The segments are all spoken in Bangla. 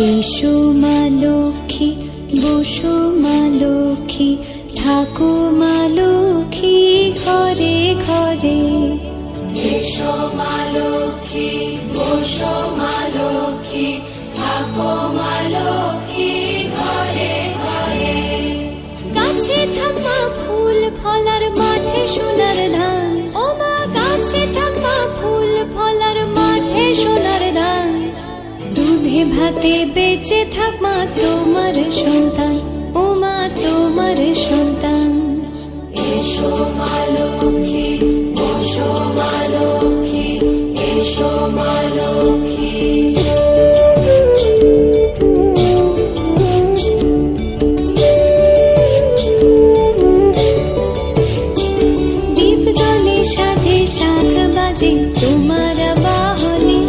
এসো মা লক্ষ্মী, বসো মা লক্ষ্মী, থাকো মা লক্ষ্মী ঘরে ঘরে। এসো মা লক্ষ্মী, বসো মা লক্ষ্মী, থাকো মা লক্ষ্মী ঘরে ঘরে। গাছে থাকা ফুল ফলার মাঠে সোনার ধান, ও মা গাছে থাকা ফুল ফলার মাঠে সোনার ধান। দুধে ভাতে বেঁচে থাক মা তোমার সন্তান, ও মা তোমার সন্তান। এসো মা লক্ষ্মী, বসো মা লক্ষ্মী, এসো মা লক্ষ্মী। দীপ জলে সাজে শাখ বাজে তোমার বাহনে,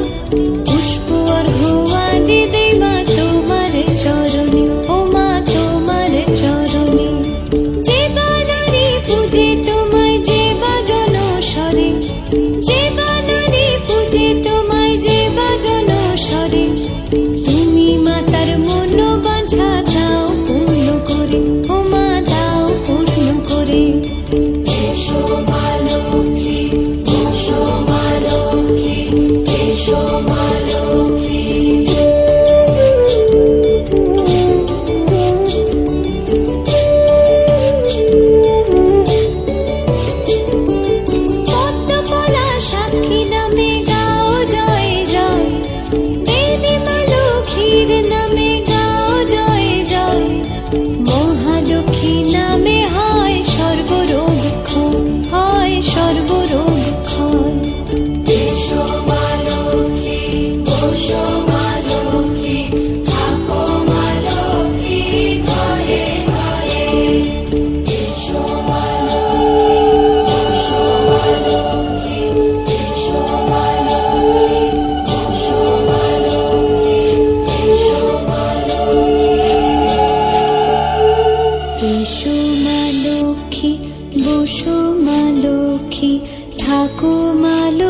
পুষ্প অর্ঘ্য আদি দেই মা তোমার চরণে, ও মা তোমার চরণে। যে বানারে পূজে তোমায় যে বাজন স্বরে, যে বানারে পূজে তোমায় যে বাজন স্বরে। তুমি মাতার মন বাঞ্ছা দাও পূর্ণ করে, ও মা দাও পূর্ণ করে। এসো মা লক্ষ্মী, বসো মা লক্ষ্মী, এসো মা লক্ষ্মী। পদ্মপলা সাক্ষী নামে গাও জয় জয়, দেবী মা লক্ষ্মীর নামে গাও জয় জয়। মহালক্ষ্মী নামে হয় সর্বরোগ ক্ষয়, হয় সর্বরোগ ক্ষয়। এসো মা লক্ষ্মী, বসো মা লক্ষ্মী, থাকো মা লক্ষ্মী ঘরে ঘরে। এসো মা লক্ষ্মী, বসো মা লক্ষ্মী, এসো মা লক্ষ্মী, বসো মা লক্ষ্মী, এসো মা লক্ষ্মী। এসো মা লক্ষ্মী, বসো মা লক্ষ্মী, থাকো মা লক্ষ্মী